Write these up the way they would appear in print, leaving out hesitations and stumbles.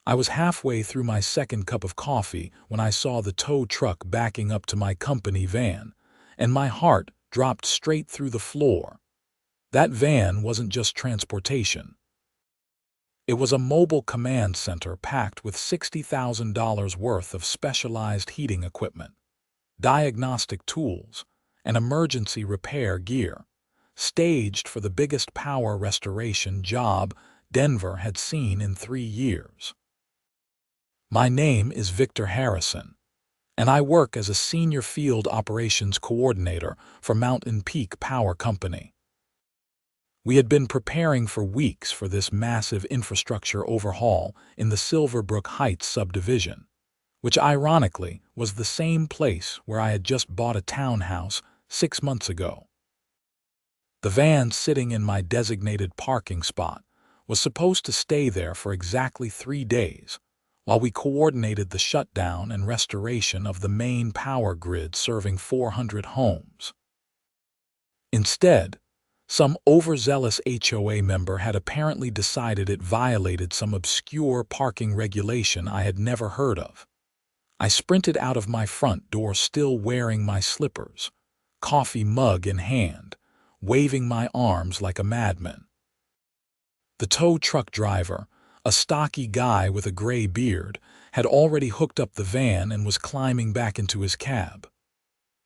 I was halfway through my second cup of coffee when I saw the tow truck backing up to my company van, and my heart dropped straight through the floor. That van wasn't just transportation. It was a mobile command center packed with $60,000 worth of specialized heating equipment, diagnostic tools, and emergency repair gear, staged for the biggest power restoration job Denver had seen in 3 years. My name is Victor Harrison, and I work as a senior field operations coordinator for Mountain Peak Power Company. We had been preparing for weeks for this massive infrastructure overhaul in the Silverbrook Heights subdivision, which ironically was the same place where I had just bought a townhouse 6 months ago. The van sitting in my designated parking spot was supposed to stay there for exactly 3 days, while we coordinated the shutdown and restoration of the main power grid serving 400 homes. Instead, some overzealous HOA member had apparently decided it violated some obscure parking regulation I had never heard of. I sprinted out of my front door still wearing my slippers, coffee mug in hand, waving my arms like a madman. The tow truck driver, a stocky guy with a gray beard, had already hooked up the van and was climbing back into his cab.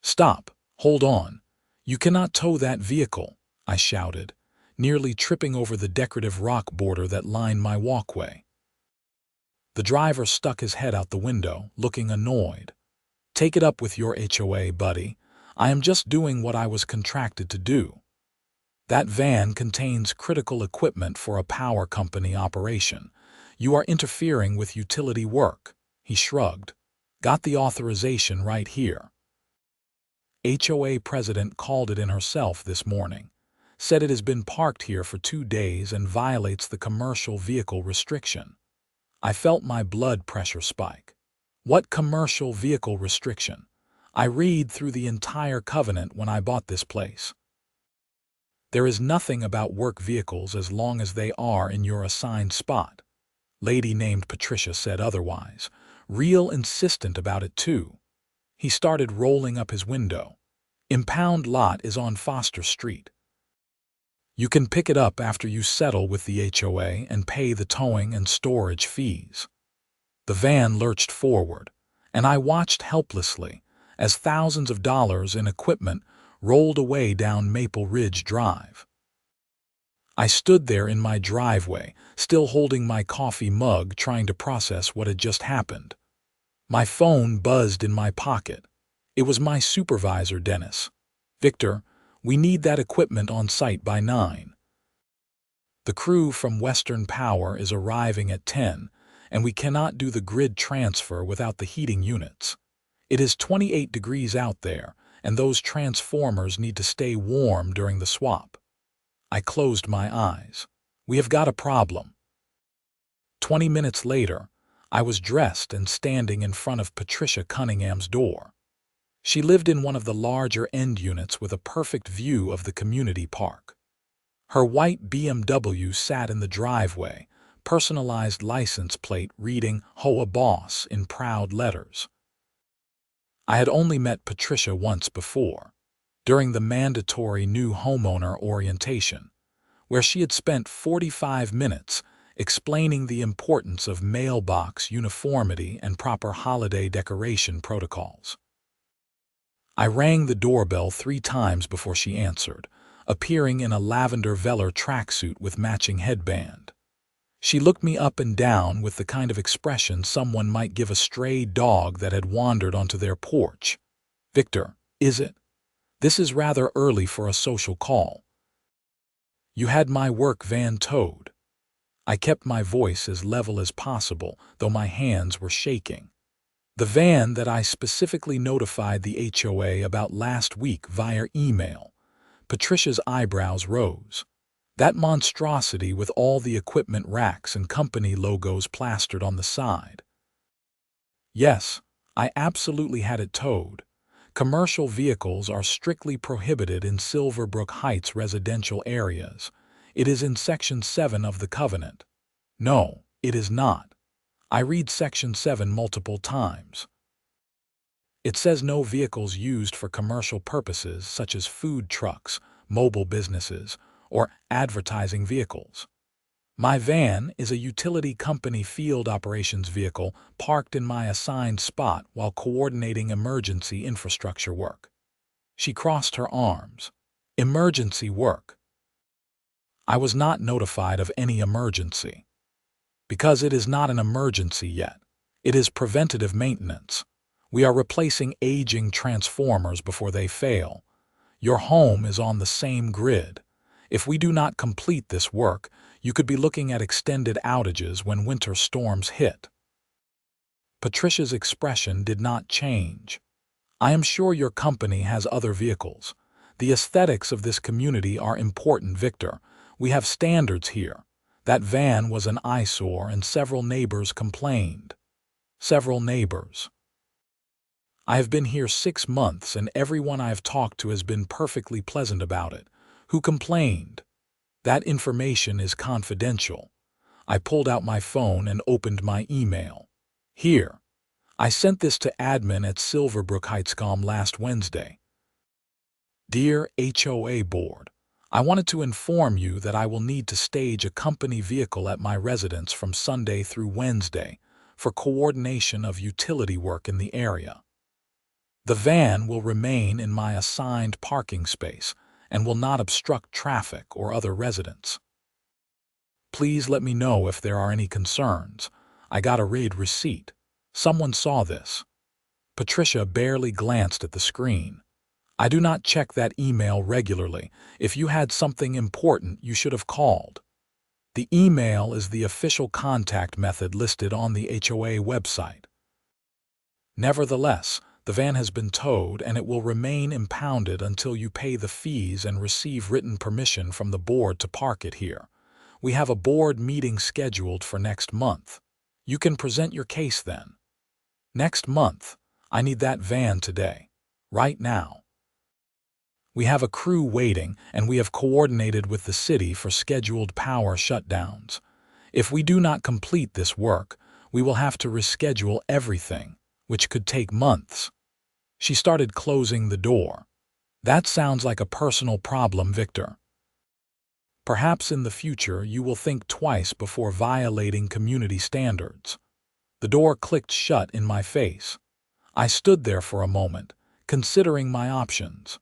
"Stop! Hold on! You cannot tow that vehicle!" I shouted, nearly tripping over the decorative rock border that lined my walkway. The driver stuck his head out the window, looking annoyed. "Take it up with your HOA, buddy. I am just doing what I was contracted to do. That van contains critical equipment for a power company operation. You are interfering with utility work." He shrugged. "Got the authorization right here." HOA president called it in herself this morning, said it has been parked here for 2 days and violates the commercial vehicle restriction. I felt my blood pressure spike. What commercial vehicle restriction? I read through the entire covenant when I bought this place. There is nothing about work vehicles as long as they are in your assigned spot. Lady named Patricia said otherwise, real insistent about it too. He started rolling up his window. "Impound lot is on Foster Street. You can pick it up after you settle with the HOA and pay the towing and storage fees." The van lurched forward, and I watched helplessly as thousands of dollars in equipment rolled away down Maple Ridge Drive. I stood there in my driveway, still holding my coffee mug, trying to process what had just happened. My phone buzzed in my pocket. It was my supervisor, Dennis. "Victor, we need that equipment on site by 9. The crew from Western Power is arriving at 10, and we cannot do the grid transfer without the heating units. It is 28 degrees out there, and those transformers need to stay warm during the swap." I closed my eyes. We have got a problem. 20 minutes later, I was dressed and standing in front of Patricia Cunningham's door. She lived in one of the larger end units with a perfect view of the community park. Her white BMW sat in the driveway, personalized license plate reading HOA Boss in proud letters. I had only met Patricia once before, during the mandatory new homeowner orientation, where she had spent 45 minutes explaining the importance of mailbox uniformity and proper holiday decoration protocols. I rang the doorbell 3 times before she answered, appearing in a lavender velour tracksuit with matching headband. She looked me up and down with the kind of expression someone might give a stray dog that had wandered onto their porch. "Victor, is it? This is rather early for a social call. You had my work van towed." I kept my voice as level as possible, though my hands were shaking. "The van that I specifically notified the HOA about last week via email." Patricia's eyebrows rose. "That monstrosity with all the equipment racks and company logos plastered on the side." "Yes, I absolutely had it towed. Commercial vehicles are strictly prohibited in Silverbrook Heights residential areas. It is in Section 7 of the Covenant." "No, it is not. I read Section 7 multiple times. It says no vehicles used for commercial purposes such as food trucks, mobile businesses, or advertising vehicles. My van is a utility company field operations vehicle parked in my assigned spot while coordinating emergency infrastructure work. She crossed her arms. Emergency work. I was not notified of any emergency. Because it is not an emergency yet. It is preventative maintenance. We are replacing aging transformers before they fail. Your home is on the same grid. If we do not complete this work, you could be looking at extended outages when winter storms hit. Patricia's expression did not change. I am sure your company has other vehicles. The aesthetics of this community are important, Victor. We have standards here. That van was an eyesore and several neighbors complained. Several neighbors. I have been here 6 months and everyone I have talked to has been perfectly pleasant about it. Who complained? That information is confidential. I pulled out my phone and opened my email. Here. I sent this to admin at Silverbrook Heightscom last Wednesday. Dear HOA Board, I wanted to inform you that I will need to stage a company vehicle at my residence from Sunday through Wednesday for coordination of utility work in the area. The van will remain in my assigned parking space and will not obstruct traffic or other residents. Please let me know if there are any concerns. I got a raid receipt. Someone saw this. Patricia barely glanced at the screen. I do not check that email regularly. If you had something important, you should have called. The email is the official contact method listed on the HOA website. Nevertheless, the van has been towed and it will remain impounded until you pay the fees and receive written permission from the board to park it here. We have a board meeting scheduled for next month. You can present your case then. Next month. I need that van today. Right now. We have a crew waiting and we have coordinated with the city for scheduled power shutdowns. If we do not complete this work, we will have to reschedule everything, which could take months. She started closing the door. That sounds like a personal problem, Victor. Perhaps in the future you will think twice before violating community standards. The door clicked shut in my face. I stood there for a moment, considering my options.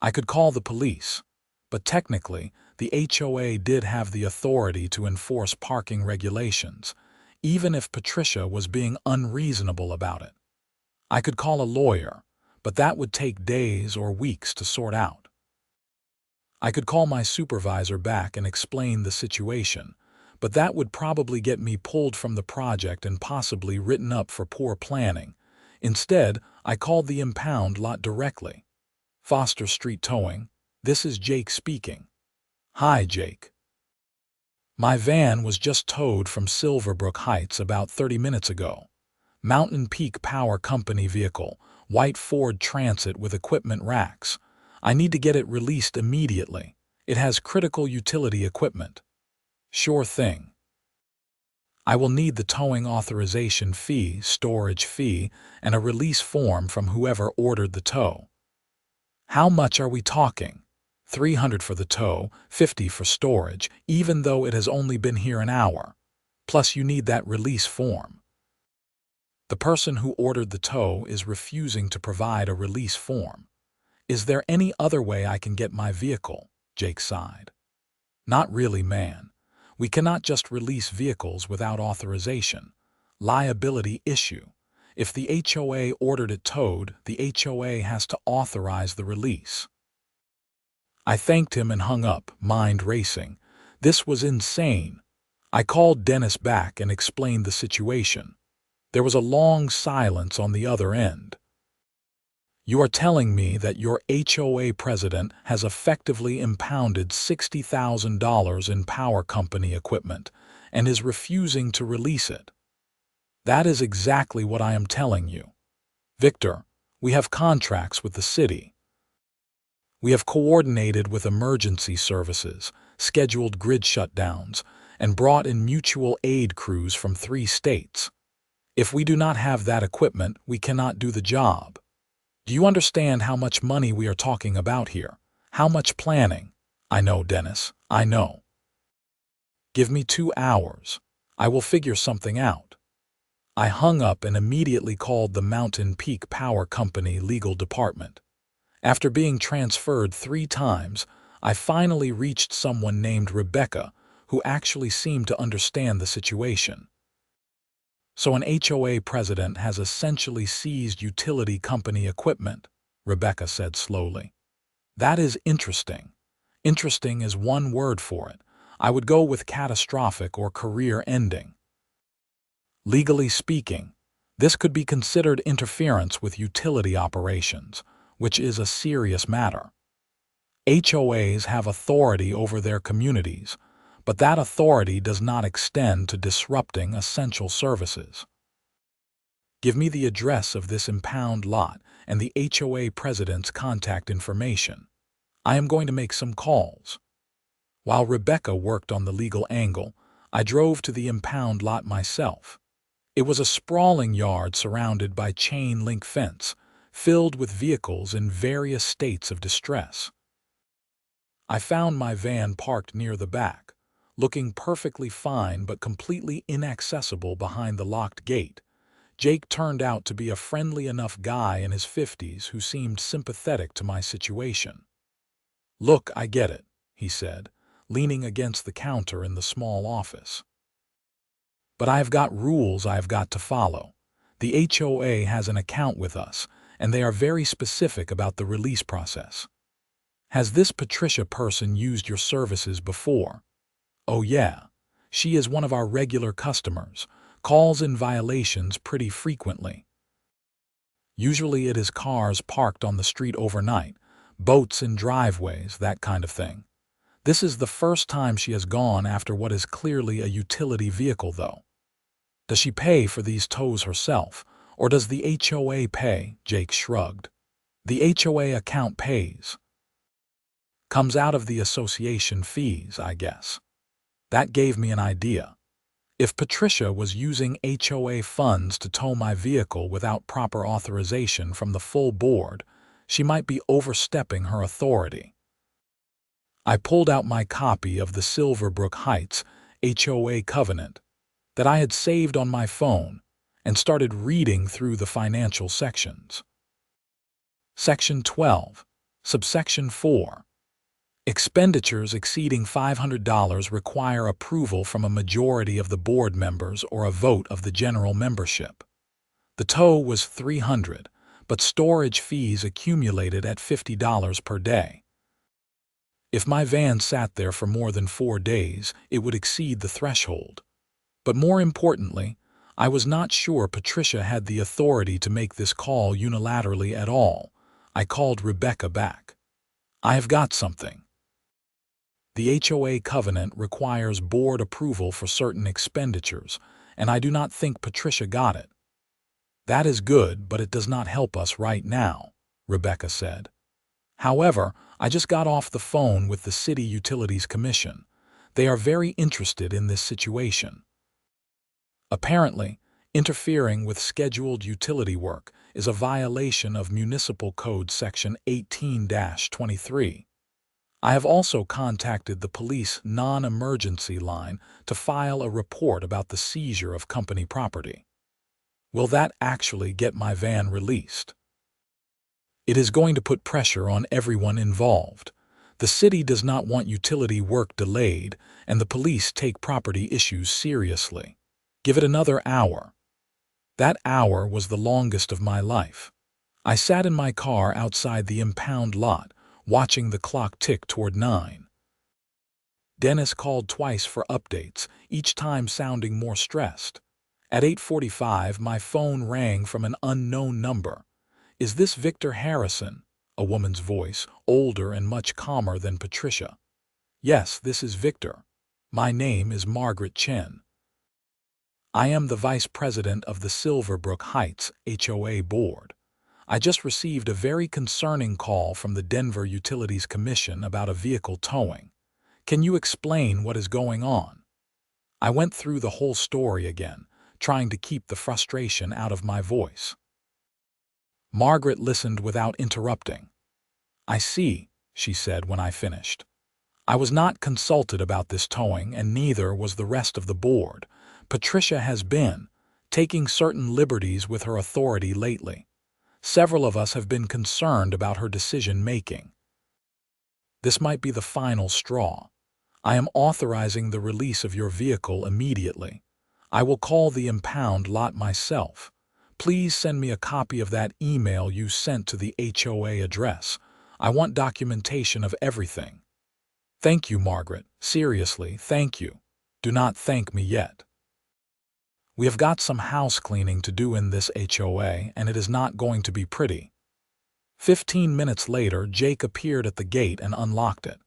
I could call the police, but technically, the HOA did have the authority to enforce parking regulations, even if Patricia was being unreasonable about it. I could call a lawyer, but that would take days or weeks to sort out. I could call my supervisor back and explain the situation, but that would probably get me pulled from the project and possibly written up for poor planning. Instead, I called the impound lot directly. Foster Street Towing, this is Jake speaking. Hi, Jake. My van was just towed from Silverbrook Heights about 30 minutes ago. Mountain Peak Power Company vehicle, white Ford Transit with equipment racks. I need to get it released immediately. It has critical utility equipment. Sure thing. I will need the towing authorization fee, storage fee, and a release form from whoever ordered the tow. How much are we talking? $300 for the tow, $50 for storage, even though it has only been here an hour. Plus you need that release form. The person who ordered the tow is refusing to provide a release form. Is there any other way I can get my vehicle? Jake sighed. Not really, man. We cannot just release vehicles without authorization. Liability issue. If the HOA ordered it towed, the HOA has to authorize the release. I thanked him and hung up, mind racing. This was insane. I called Dennis back and explained the situation. There was a long silence on the other end. You are telling me that your HOA president has effectively impounded $60,000 in power company equipment and is refusing to release it. That is exactly what I am telling you. Victor, we have contracts with the city. We have coordinated with emergency services, scheduled grid shutdowns, and brought in mutual aid crews from 3 states. If we do not have that equipment, we cannot do the job. Do you understand how much money we are talking about here? How much planning? I know, Dennis, I know. Give me 2 hours. I will figure something out. I hung up and immediately called the Mountain Peak Power Company legal department. After being transferred 3 times, I finally reached someone named Rebecca, who actually seemed to understand the situation. So an HOA president has essentially seized utility company equipment, Rebecca said slowly. That is interesting. Interesting is one word for it. I would go with catastrophic or career-ending. Legally speaking, this could be considered interference with utility operations, which is a serious matter. HOAs have authority over their communities, but that authority does not extend to disrupting essential services. Give me the address of this impound lot and the HOA president's contact information. I am going to make some calls. While Rebecca worked on the legal angle, I drove to the impound lot myself. It was a sprawling yard surrounded by chain-link fence, filled with vehicles in various states of distress. I found my van parked near the back, looking perfectly fine but completely inaccessible behind the locked gate. Jake turned out to be a friendly enough guy in his 50s who seemed sympathetic to my situation. "Look, I get it," he said, leaning against the counter in the small office. "But I have got rules I have got to follow. The HOA has an account with us, and they are very specific about the release process. Has this Patricia person used your services before?" "Oh yeah. She is one of our regular customers, calls in violations pretty frequently. Usually it is cars parked on the street overnight, boats in driveways, that kind of thing. This is the first time she has gone after what is clearly a utility vehicle, though. Does she pay for these tows herself, or does the HOA pay?" Jake shrugged. "The HOA account pays. Comes out of the association fees, I guess." That gave me an idea. If Patricia was using HOA funds to tow my vehicle without proper authorization from the full board, she might be overstepping her authority. I pulled out my copy of the Silverbrook Heights HOA covenant that I had saved on my phone and started reading through the financial sections. Section 12, subsection 4. Expenditures exceeding $500 require approval from a majority of the board members or a vote of the general membership. The tow was $300, but storage fees accumulated at $50 per day. If my van sat there for more than 4 days, it would exceed the threshold. But more importantly, I was not sure Patricia had the authority to make this call unilaterally at all. I called Rebecca back. "I have got something. The HOA covenant requires board approval for certain expenditures, and I do not think Patricia got it." "That is good, but it does not help us right now," Rebecca said. "However, I just got off the phone with the City Utilities Commission. They are very interested in this situation. Apparently, interfering with scheduled utility work is a violation of Municipal Code Section 18-23. I have also contacted the police non-emergency line to file a report about the seizure of company property. Will that actually get my van released? It is going to put pressure on everyone involved. The city does not want utility work delayed, and the police take property issues seriously. Give it another hour." That hour was the longest of my life. I sat in my car outside the impound lot, watching the clock tick toward 9. Dennis called twice for updates, each time sounding more stressed. At 8:45, my phone rang from an unknown number. "Is this Victor Harrison?" A woman's voice, older and much calmer than Patricia. "Yes, this is Victor. My name is Margaret Chen. I am the vice president of the Silverbrook Heights HOA board. I just received a very concerning call from the Denver Utilities Commission about a vehicle towing. Can you explain what is going on?" I went through the whole story again, trying to keep the frustration out of my voice. Margaret listened without interrupting. "I see," she said when I finished. "I was not consulted about this towing, and neither was the rest of the board. Patricia has been taking certain liberties with her authority lately. Several of us have been concerned about her decision-making. This might be the final straw. I am authorizing the release of your vehicle immediately. I will call the impound lot myself. Please send me a copy of that email you sent to the HOA address. I want documentation of everything." "Thank you, Margaret. Seriously, thank you. Do not thank me yet. We have got some house cleaning to do in this HOA, and it is not going to be pretty." 15 minutes later, Jake appeared at the gate and unlocked it.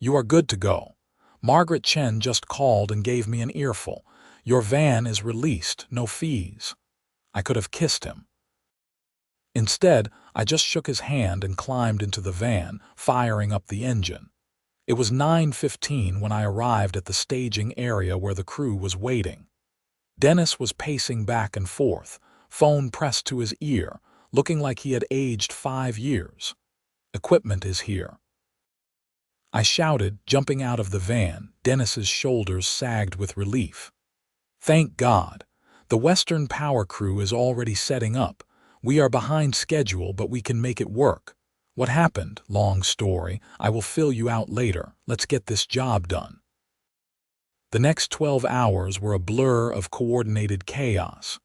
"You are good to go. Margaret Chen just called and gave me an earful. Your van is released, no fees." I could have kissed him. Instead, I just shook his hand and climbed into the van, firing up the engine. It was 9:15 when I arrived at the staging area where the crew was waiting. Dennis was pacing back and forth, phone pressed to his ear, looking like he had aged 5 years. "Equipment is here." I shouted, jumping out of the van. Dennis's shoulders sagged with relief. "Thank God. The Western Power crew is already setting up. We are behind schedule, but we can make it work. What happened? Long story. I will fill you out later. Let's get this job done." The next 12 hours were a blur of coordinated chaos.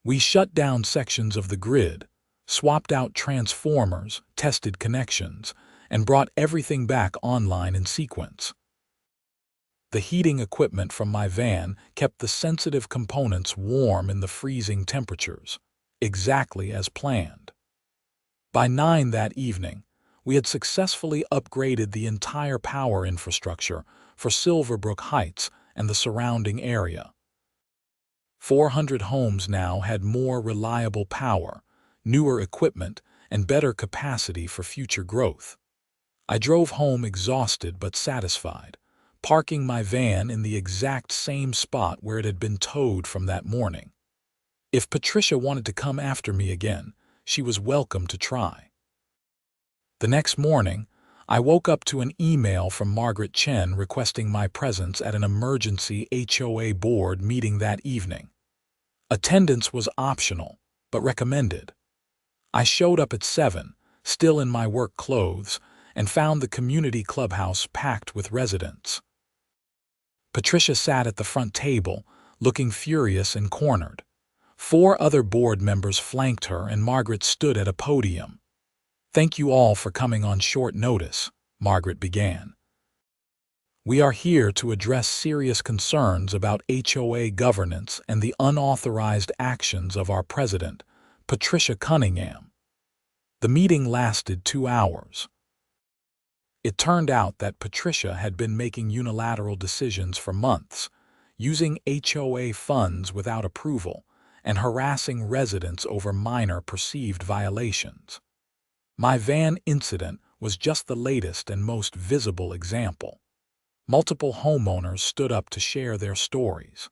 We shut down sections of the grid, swapped out transformers, tested connections, and brought everything back online in sequence. The heating equipment from my van kept the sensitive components warm in the freezing temperatures, exactly as planned. By 9 that evening, we had successfully upgraded the entire power infrastructure for Silverbrook Heights and the surrounding area. 400 homes now had more reliable power, newer equipment, and better capacity for future growth. I drove home exhausted but satisfied, parking my van in the exact same spot where it had been towed from that morning. If Patricia wanted to come after me again, she was welcome to try. The next morning, I woke up to an email from Margaret Chen requesting my presence at an emergency HOA board meeting that evening. Attendance was optional, but recommended. I showed up at 7, still in my work clothes, and found the community clubhouse packed with residents. Patricia sat at the front table, looking furious and cornered. 4 other board members flanked her, and Margaret stood at a podium. "Thank you all for coming on short notice," Margaret began. "We are here to address serious concerns about HOA governance and the unauthorized actions of our president, Patricia Cunningham." The meeting lasted 2 hours. It turned out that Patricia had been making unilateral decisions for months, using HOA funds without approval, and harassing residents over minor perceived violations. My van incident was just the latest and most visible example. Multiple homeowners stood up to share their stories.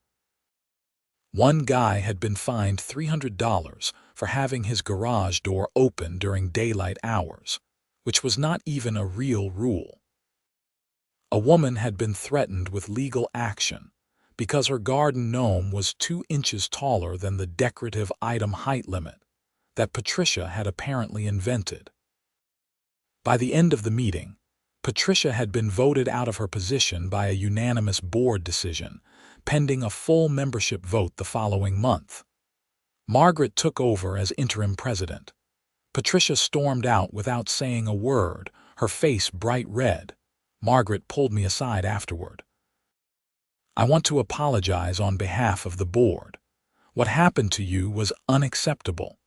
One guy had been fined $300 for having his garage door open during daylight hours, which was not even a real rule. A woman had been threatened with legal action because her garden gnome was 2 inches taller than the decorative item height limit that Patricia had apparently invented. By the end of the meeting, Patricia had been voted out of her position by a unanimous board decision, pending a full membership vote the following month. Margaret took over as interim president. Patricia stormed out without saying a word, her face bright red. Margaret pulled me aside afterward. "I want to apologize on behalf of the board. What happened to you was unacceptable.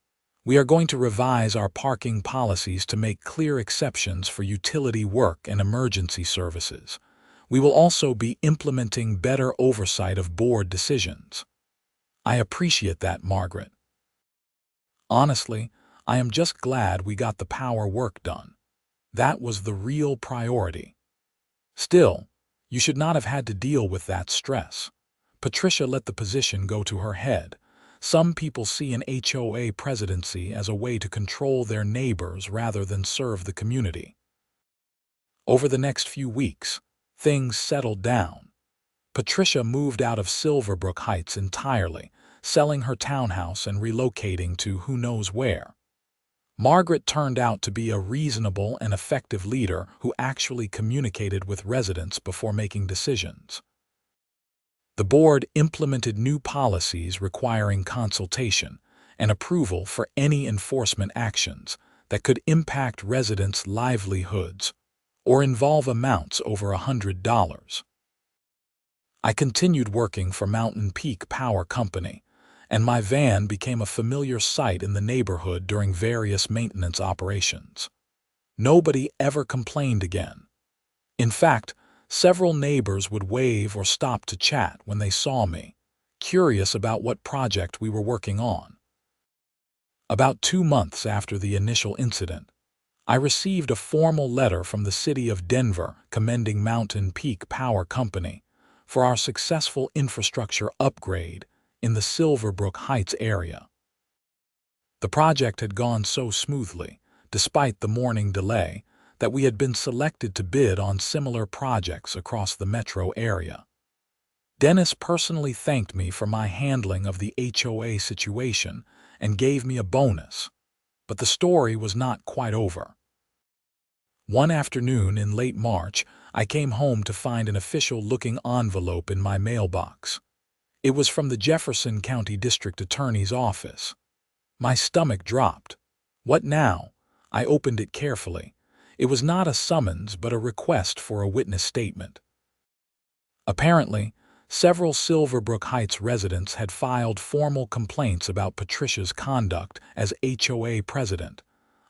We are going to revise our parking policies to make clear exceptions for utility work and emergency services. We will also be implementing better oversight of board decisions." "I appreciate that, Margaret. Honestly, I am just glad we got the power work done. That was the real priority. Still, you should not have had to deal with that stress. Patricia let the position go to her head. Some people see an HOA presidency as a way to control their neighbors rather than serve the community. Over the next few weeks, things settled down. Patricia moved out of Silverbrook Heights entirely, selling her townhouse and relocating to who knows where. Margaret turned out to be a reasonable and effective leader who actually communicated with residents before making decisions. The board implemented new policies requiring consultation and approval for any enforcement actions that could impact residents' livelihoods or involve amounts over $100. I continued working for Mountain Peak Power Company, and my van became a familiar sight in the neighborhood during various maintenance operations. Nobody ever complained again. In fact, several neighbors would wave or stop to chat when they saw me, curious about what project we were working on. About 2 months after the initial incident, I received a formal letter from the city of Denver commending Mountain Peak Power Company for our successful infrastructure upgrade in the Silverbrook Heights area. The project had gone so smoothly, despite the morning delay, that we had been selected to bid on similar projects across the metro area. Dennis personally thanked me for my handling of the HOA situation and gave me a bonus, but the story was not quite over. One afternoon in late March, I came home to find an official-looking envelope in my mailbox. It was from the Jefferson County District Attorney's office. My stomach dropped. What now? I opened it carefully. It was not a summons but a request for a witness statement. Apparently, several Silverbrook Heights residents had filed formal complaints about Patricia's conduct as HOA president,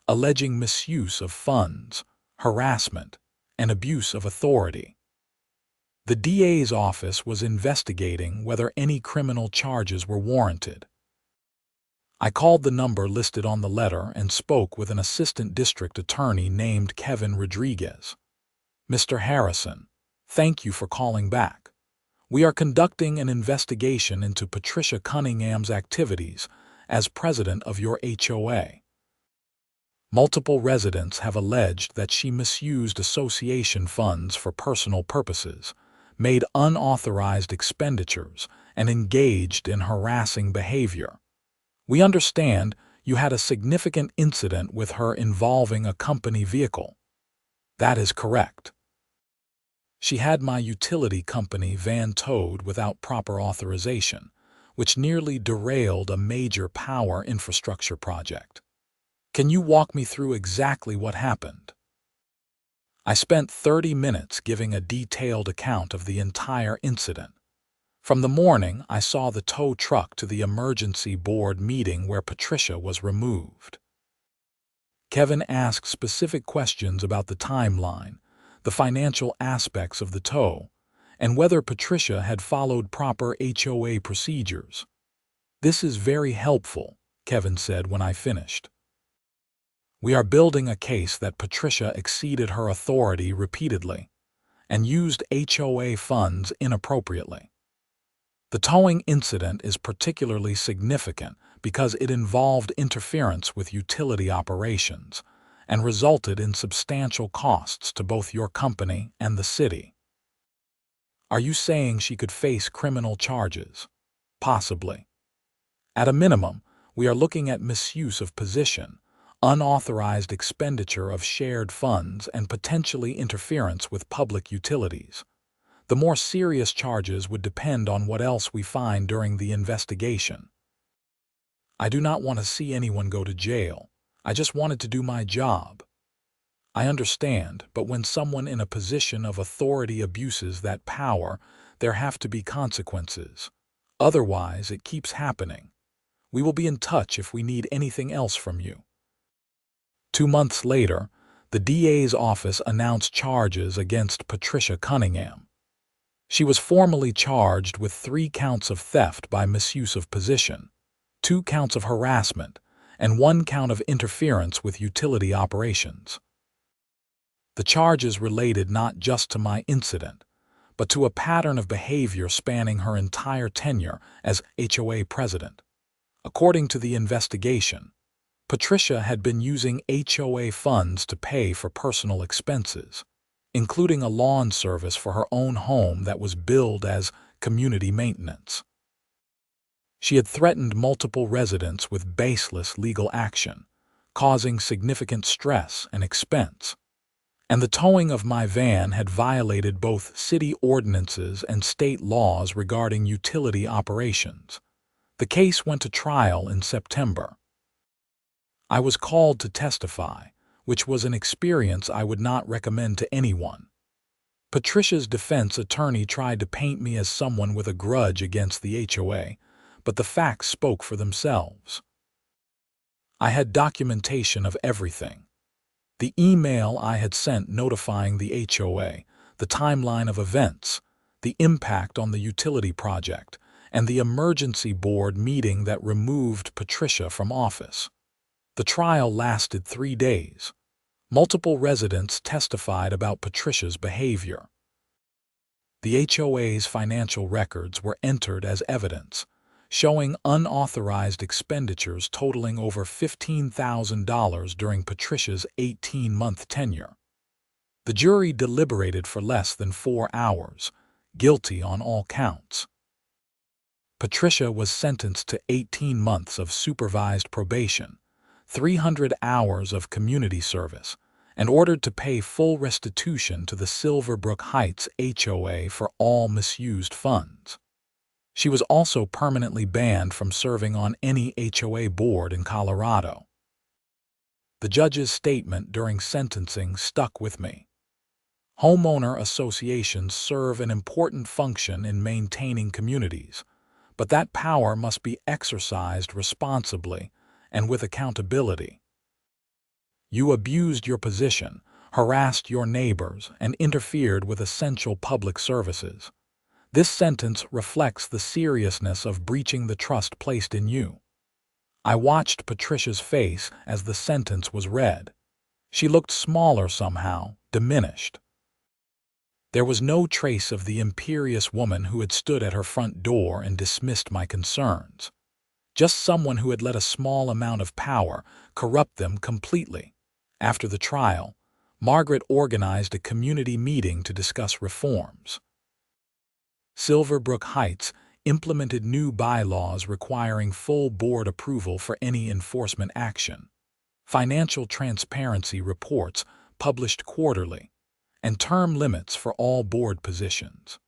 alleging misuse of funds, harassment, and abuse of authority. The DA's office was investigating whether any criminal charges were warranted. I called the number listed on the letter and spoke with an assistant district attorney named Kevin Rodriguez. "Mr. Harrison, thank you for calling back. We are conducting an investigation into Patricia Cunningham's activities as president of your HOA. Multiple residents have alleged that she misused association funds for personal purposes, made unauthorized expenditures, and engaged in harassing behavior. We understand you had a significant incident with her involving a company vehicle." "That is correct. She had my utility company van towed without proper authorization, which nearly derailed a major power infrastructure project. Can you walk me through exactly what happened?" I spent 30 minutes giving a detailed account of the entire incident. From the morning I saw the tow truck to the emergency board meeting where Patricia was removed. Kevin asked specific questions about the timeline, the financial aspects of the tow, and whether Patricia had followed proper HOA procedures. "This is very helpful," Kevin said when I finished. "We are building a case that Patricia exceeded her authority repeatedly and used HOA funds inappropriately. The towing incident is particularly significant because it involved interference with utility operations and resulted in substantial costs to both your company and the city." "Are you saying she could face criminal charges?" "Possibly. At a minimum, we are looking at misuse of position, unauthorized expenditure of shared funds, and potentially interference with public utilities. The more serious charges would depend on what else we find during the investigation. I do not want to see anyone go to jail. I just wanted to do my job." "I understand, but when someone in a position of authority abuses that power, there have to be consequences. Otherwise, it keeps happening. We will be in touch if we need anything else from you." 2 months later, the DA's office announced charges against Patricia Cunningham. She was formally charged with 3 counts of theft by misuse of position, 2 counts of harassment, and 1 count of interference with utility operations. The charges related not just to my incident, but to a pattern of behavior spanning her entire tenure as HOA president. According to the investigation, Patricia had been using HOA funds to pay for personal expenses, including a lawn service for her own home that was billed as community maintenance. She had threatened multiple residents with baseless legal action, causing significant stress and expense. And the towing of my van had violated both city ordinances and state laws regarding utility operations. The case went to trial in September. I was called to testify, which was an experience I would not recommend to anyone. Patricia's defense attorney tried to paint me as someone with a grudge against the HOA, but the facts spoke for themselves. I had documentation of everything. The email I had sent notifying the HOA, the timeline of events, the impact on the utility project, and the emergency board meeting that removed Patricia from office. The trial lasted 3 days. Multiple residents testified about Patricia's behavior. The HOA's financial records were entered as evidence, showing unauthorized expenditures totaling over $15,000 during Patricia's 18-month tenure. The jury deliberated for less than 4 hours, guilty on all counts. Patricia was sentenced to 18 months of supervised probation, 300 hours of community service, and ordered to pay full restitution to the Silverbrook Heights HOA for all misused funds. She was also permanently banned from serving on any HOA board in Colorado. The judge's statement during sentencing stuck with me. Homeowner associations serve an important function in maintaining communities, but that power must be exercised responsibly and with accountability. You abused your position, harassed your neighbors, and interfered with essential public services. This sentence reflects the seriousness of breaching the trust placed in you. I watched Patricia's face as the sentence was read. She looked smaller somehow, diminished. There was no trace of the imperious woman who had stood at her front door and dismissed my concerns. Just someone who had let a small amount of power corrupt them completely. After the trial, Margaret organized a community meeting to discuss reforms. Silverbrook Heights implemented new bylaws requiring full board approval for any enforcement action, financial transparency reports published quarterly, and term limits for all board positions.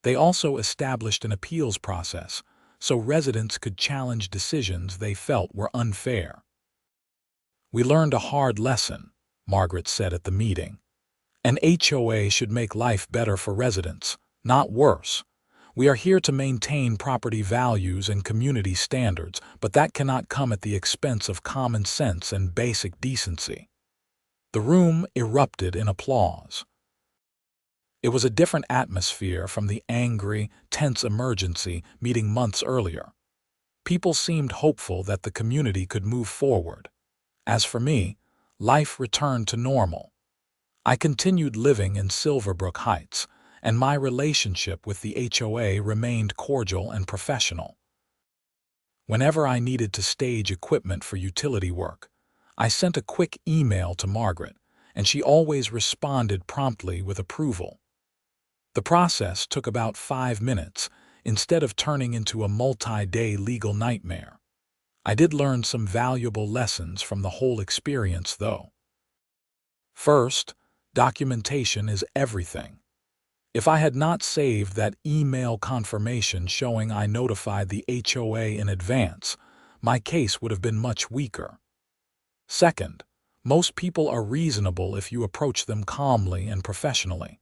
They also established an appeals process so residents could challenge decisions they felt were unfair. We learned a hard lesson, Margaret said at the meeting. An HOA should make life better for residents, not worse. We are here to maintain property values and community standards, but that cannot come at the expense of common sense and basic decency. The room erupted in applause. It was a different atmosphere from the angry, tense emergency meeting months earlier. People seemed hopeful that the community could move forward. As for me, life returned to normal. I continued living in Silverbrook Heights, and my relationship with the HOA remained cordial and professional. Whenever I needed to stage equipment for utility work, I sent a quick email to Margaret, and she always responded promptly with approval. The process took about 5 minutes, instead of turning into a multi-day legal nightmare. I did learn some valuable lessons from the whole experience, though. First, documentation is everything. If I had not saved that email confirmation showing I notified the HOA in advance, my case would have been much weaker. Second, most people are reasonable if you approach them calmly and professionally.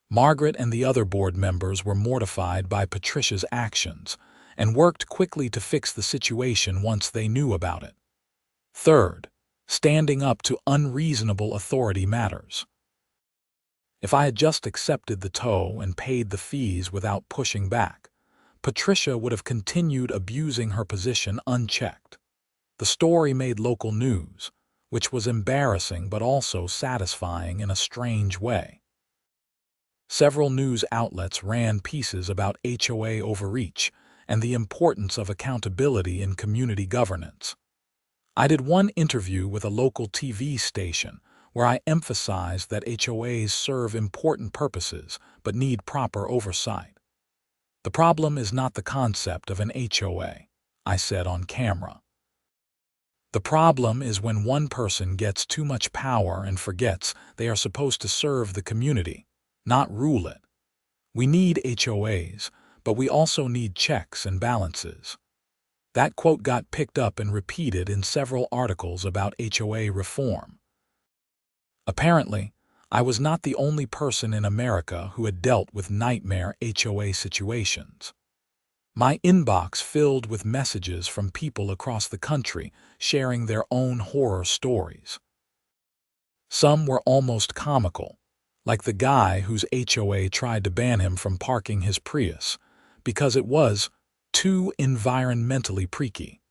Margaret and the other board members were mortified by Patricia's actions and worked quickly to fix the situation once they knew about it. Third, standing up to unreasonable authority matters. If I had just accepted the tow and paid the fees without pushing back, Patricia would have continued abusing her position unchecked. The story made local news, which was embarrassing but also satisfying in a strange way. Several news outlets ran pieces about HOA overreach and the importance of accountability in community governance. I did one interview with a local TV station where I emphasized that HOAs serve important purposes but need proper oversight. The problem is not the concept of an HOA, I said on camera. The problem is when one person gets too much power and forgets they are supposed to serve the community, not rule it. We need HOAs, but we also need checks and balances. That quote got picked up and repeated in several articles about HOA reform. Apparently, I was not the only person in America who had dealt with nightmare HOA situations. My inbox filled with messages from people across the country sharing their own horror stories. Some were almost comical, like the guy whose HOA tried to ban him from parking his Prius because it was too environmentally preaky.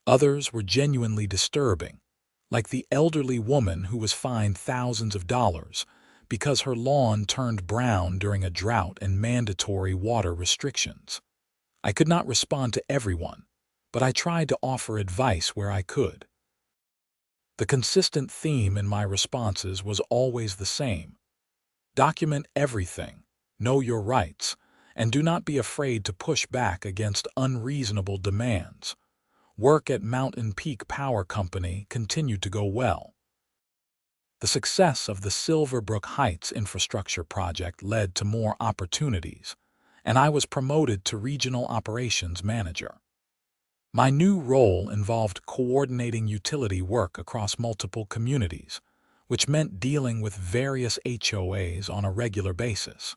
Others were genuinely disturbing, like the elderly woman who was fined thousands of dollars because her lawn turned brown during a drought and mandatory water restrictions. I could not respond to everyone, but I tried to offer advice where I could. The consistent theme in my responses was always the same. Document everything, know your rights, and do not be afraid to push back against unreasonable demands. Work at Mountain Peak Power Company continued to go well. The success of the Silverbrook Heights infrastructure project led to more opportunities, and I was promoted to regional operations manager. My new role involved coordinating utility work across multiple communities, which meant dealing with various HOAs on a regular basis.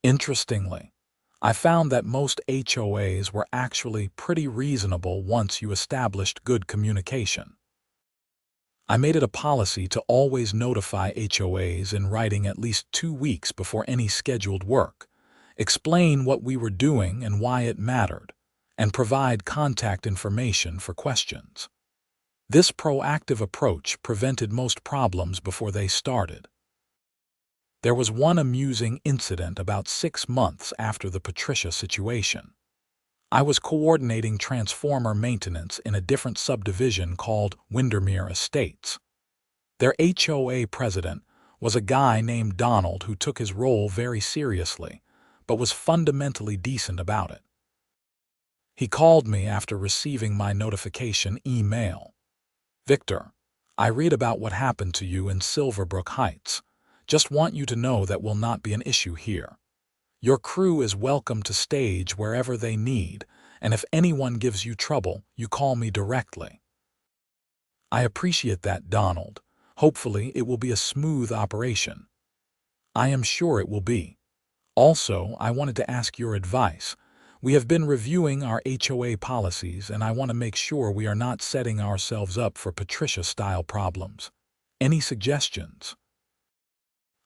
Interestingly, I found that most HOAs were actually pretty reasonable once you established good communication. I made it a policy to always notify HOAs in writing at least 2 weeks before any scheduled work, explain what we were doing and why it mattered, and provide contact information for questions. This proactive approach prevented most problems before they started. There was one amusing incident about 6 months after the Patricia situation. I was coordinating transformer maintenance in a different subdivision called Windermere Estates. Their HOA president was a guy named Donald who took his role very seriously, but was fundamentally decent about it. He called me after receiving my notification email. "Victor, I read about what happened to you in Silverbrook Heights. Just want you to know that will not be an issue here. Your crew is welcome to stage wherever they need, and if anyone gives you trouble, you call me directly." I appreciate that, Donald. Hopefully it will be a smooth operation. I am sure it will be. Also, I wanted to ask your advice. We have been reviewing our HOA policies, and I want to make sure we are not setting ourselves up for Patricia-style problems. Any suggestions?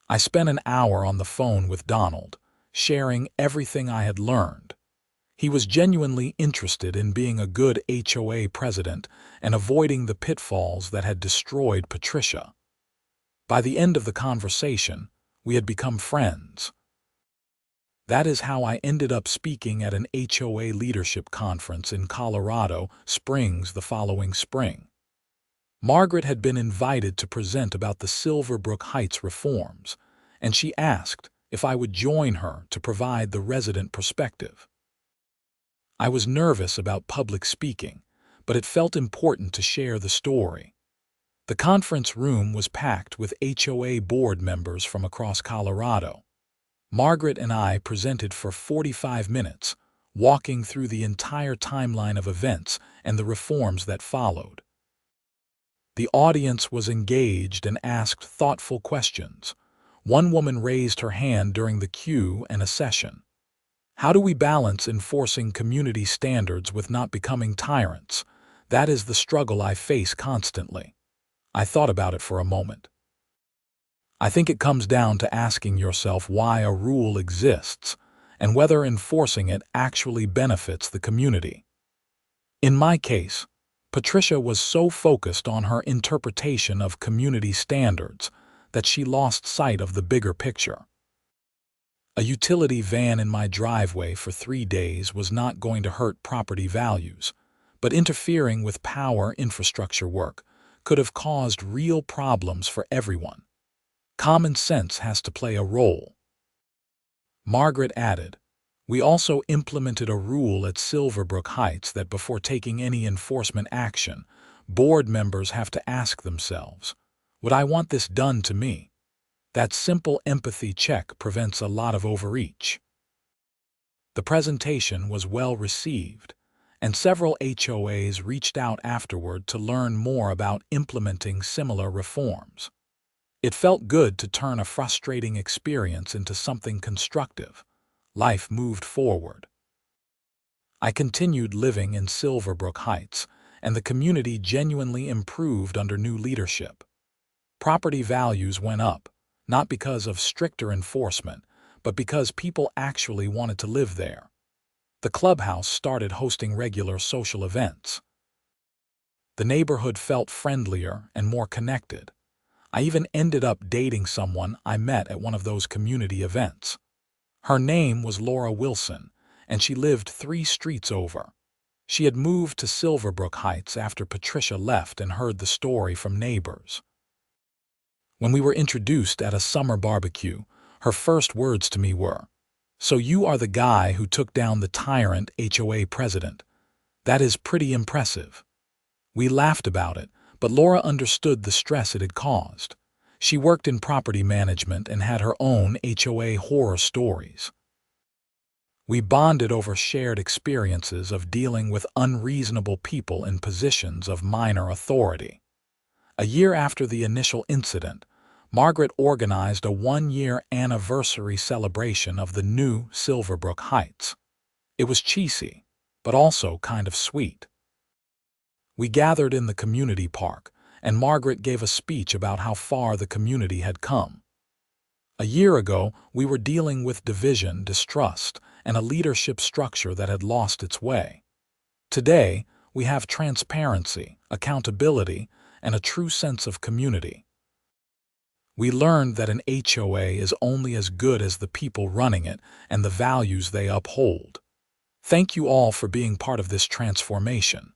I spent an hour on the phone with Donald, sharing everything I had learned. He was genuinely interested in being a good HOA president and avoiding the pitfalls that had destroyed Patricia. By the end of the conversation, we had become friends. That is how I ended up speaking at an HOA leadership conference in Colorado Springs the following spring. Margaret had been invited to present about the Silverbrook Heights reforms, and she asked if I would join her to provide the resident perspective. I was nervous about public speaking, but it felt important to share the story. The conference room was packed with HOA board members from across Colorado. Margaret and I presented for 45 minutes, walking through the entire timeline of events and the reforms that followed. The audience was engaged and asked thoughtful questions. One woman raised her hand during the Q&A session. How do we balance enforcing community standards with not becoming tyrants? That is the struggle I face constantly. I thought about it for a moment. I think it comes down to asking yourself why a rule exists and whether enforcing it actually benefits the community. In my case, Patricia was so focused on her interpretation of community standards that she lost sight of the bigger picture. A utility van in my driveway for 3 days was not going to hurt property values, but interfering with power infrastructure work could have caused real problems for everyone. Common sense has to play a role. Margaret added, "We also implemented a rule at Silverbrook Heights that before taking any enforcement action, board members have to ask themselves, would I want this done to me? That simple empathy check prevents a lot of overreach." The presentation was well received, and several HOAs reached out afterward to learn more about implementing similar reforms. It felt good to turn a frustrating experience into something constructive. Life moved forward. I continued living in Silverbrook Heights, and the community genuinely improved under new leadership. Property values went up, not because of stricter enforcement, but because people actually wanted to live there. The clubhouse started hosting regular social events. The neighborhood felt friendlier and more connected. I even ended up dating someone I met at one of those community events. Her name was Laura Wilson, and she lived 3 streets over. She had moved to Silverbrook Heights after Patricia left and heard the story from neighbors. When we were introduced at a summer barbecue, her first words to me were, "So you are the guy who took down the tyrant HOA president. That is pretty impressive." We laughed about it, but Laura understood the stress it had caused. She worked in property management and had her own HOA horror stories. We bonded over shared experiences of dealing with unreasonable people in positions of minor authority. A year after the initial incident, Margaret organized a 1-year anniversary celebration of the new Silverbrook Heights. It was cheesy, but also kind of sweet. We gathered in the community park, and Margaret gave a speech about how far the community had come. A year ago, we were dealing with division, distrust, and a leadership structure that had lost its way. Today, we have transparency, accountability, and a true sense of community. We learned that an HOA is only as good as the people running it and the values they uphold. Thank you all for being part of this transformation.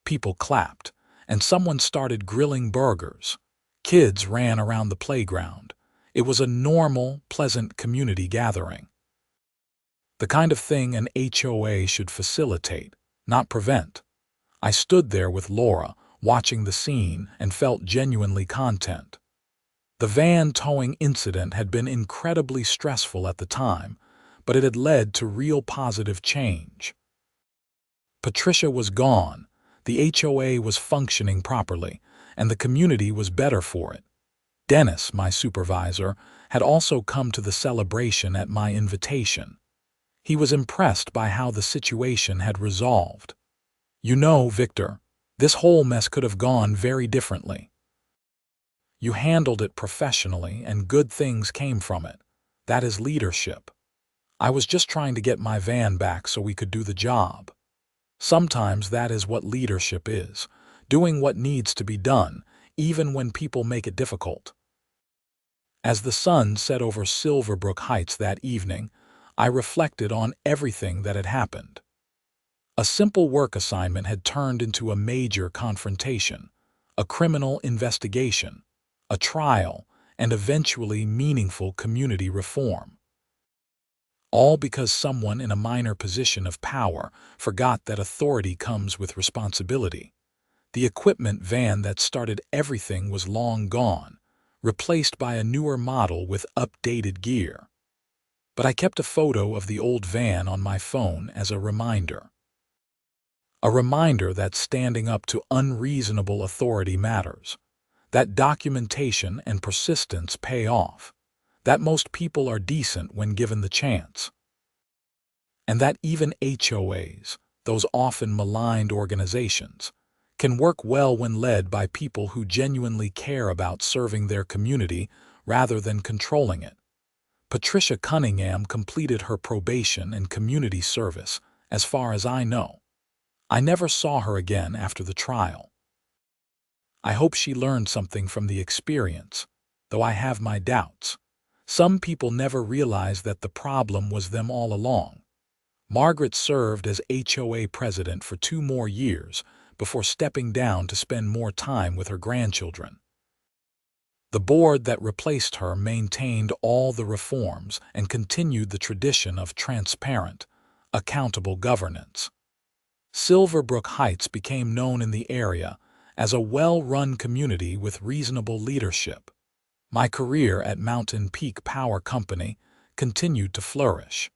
People clapped, and someone started grilling burgers. Kids ran around the playground. It was a normal, pleasant community gathering. The kind of thing an HOA should facilitate, not prevent. I stood there with Laura, watching the scene, and felt genuinely content. The van towing incident had been incredibly stressful at the time, but it had led to real positive change. Patricia was gone. The HOA was functioning properly, and the community was better for it. Dennis, my supervisor, had also come to the celebration at my invitation. He was impressed by how the situation had resolved. "You know, Victor, this whole mess could have gone very differently. You handled it professionally, and good things came from it. That is leadership. I was just trying to get my van back so we could do the job." Sometimes that is what leadership is, doing what needs to be done, even when people make it difficult. As the sun set over Silverbrook Heights that evening, I reflected on everything that had happened. A simple work assignment had turned into a major confrontation, a criminal investigation, a trial, and eventually meaningful community reform. All because someone in a minor position of power forgot that authority comes with responsibility. The equipment van that started everything was long gone, replaced by a newer model with updated gear. But I kept a photo of the old van on my phone as a reminder. A reminder that standing up to unreasonable authority matters, that documentation and persistence pay off, that most people are decent when given the chance, and that even HOAs, those often maligned organizations, can work well when led by people who genuinely care about serving their community rather than controlling it. Patricia Cunningham completed her probation and community service, as far as I know. I never saw her again after the trial. I hope she learned something from the experience. though I have my doubts. Some people never realize that the problem was them all along. Margaret served as HOA president for 2 more years before stepping down to spend more time with her grandchildren. The board that replaced her maintained all the reforms and continued the tradition of transparent, accountable governance. Silverbrook Heights became known in the area as a well-run community with reasonable leadership. My career at Mountain Peak Power Company continued to flourish.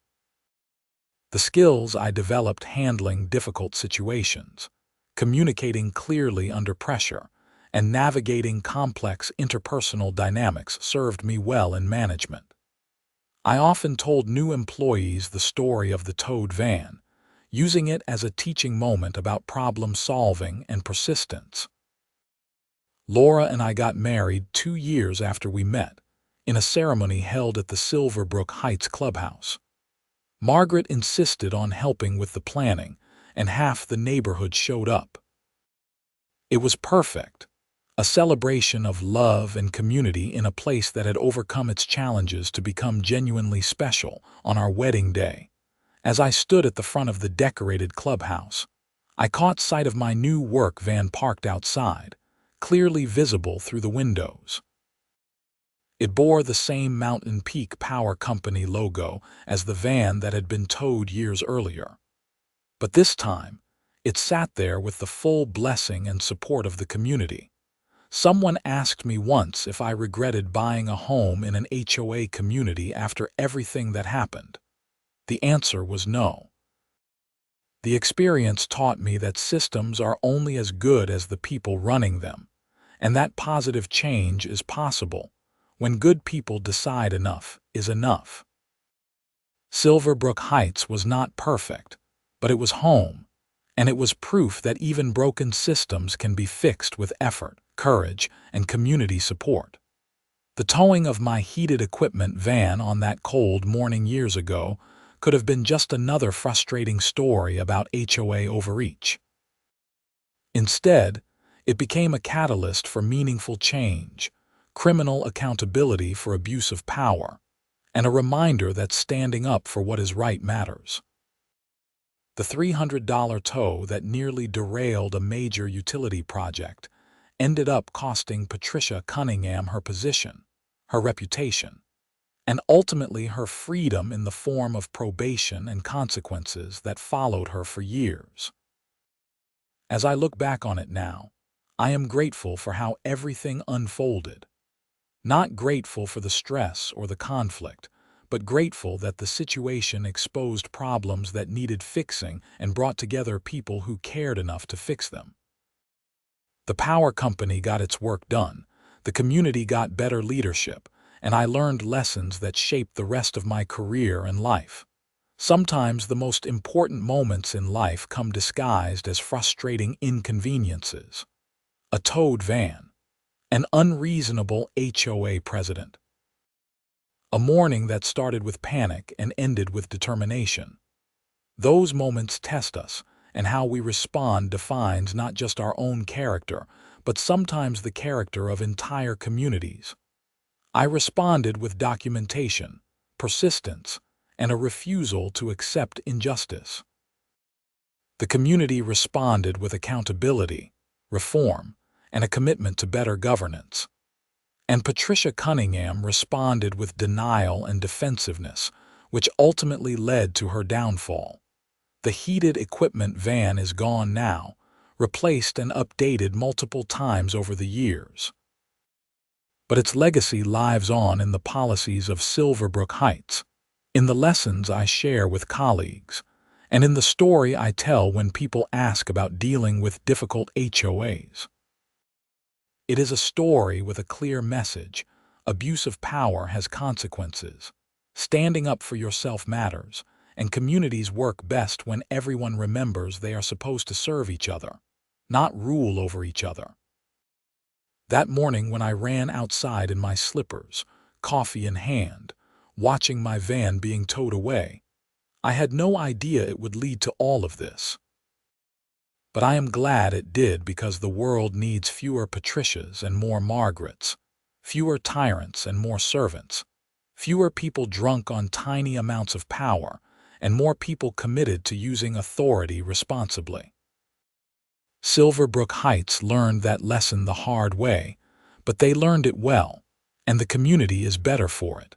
The skills I developed handling difficult situations, communicating clearly under pressure, and navigating complex interpersonal dynamics served me well in management. I often told new employees the story of the towed van, using it as a teaching moment about problem solving and persistence. Laura and I got married 2 years after we met, in a ceremony held at the Silverbrook Heights clubhouse. Margaret insisted on helping with the planning, and half the neighborhood showed up. It was perfect, a celebration of love and community in a place that had overcome its challenges to become genuinely special on our wedding day. As I stood at the front of the decorated clubhouse, I caught sight of my new work van parked outside, clearly visible through the windows. It bore the same Mountain Peak Power Company logo as the van that had been towed years earlier. But this time, it sat there with the full blessing and support of the community. Someone asked me once if I regretted buying a home in an HOA community after everything that happened. The answer was no. The experience taught me that systems are only as good as the people running them, and that positive change is possible when good people decide enough is enough. Silverbrook Heights was not perfect, but it was home, and it was proof that even broken systems can be fixed with effort, courage, and community support. The towing of my heated equipment van on that cold morning years ago could have been just another frustrating story about HOA overreach. Instead, it became a catalyst for meaningful change, criminal accountability for abuse of power, and a reminder that standing up for what is right matters. The $300 tow that nearly derailed a major utility project ended up costing Patricia Cunningham her position, her reputation, and ultimately her freedom in the form of probation and consequences that followed her for years. As I look back on it now, I am grateful for how everything unfolded. Not grateful for the stress or the conflict, but grateful that the situation exposed problems that needed fixing and brought together people who cared enough to fix them. The power company got its work done, the community got better leadership, and I learned lessons that shaped the rest of my career and life. Sometimes the most important moments in life come disguised as frustrating inconveniences. A towed van, an unreasonable HOA president, a morning that started with panic and ended with determination. Those moments test us, and how we respond defines not just our own character, but sometimes the character of entire communities. I responded with documentation, persistence, and a refusal to accept injustice. The community responded with accountability, reform, and a commitment to better governance. And Patricia Cunningham responded with denial and defensiveness, which ultimately led to her downfall. The heated equipment van is gone now, replaced and updated multiple times over the years. But its legacy lives on in the policies of Silverbrook Heights, in the lessons I share with colleagues, and in the story I tell when people ask about dealing with difficult HOAs. It is a story with a clear message. Abuse of power has consequences. Standing up for yourself matters, and communities work best when everyone remembers they are supposed to serve each other, not rule over each other. That morning when I ran outside in my slippers, coffee in hand, watching my van being towed away, I had no idea it would lead to all of this. But I am glad it did, because the world needs fewer Patricias and more Margarets. fewer tyrants and more servants, fewer people drunk on tiny amounts of power, and more people committed to using authority responsibly. Silverbrook Heights learned that lesson the hard way, but they learned it well, and the community is better for it.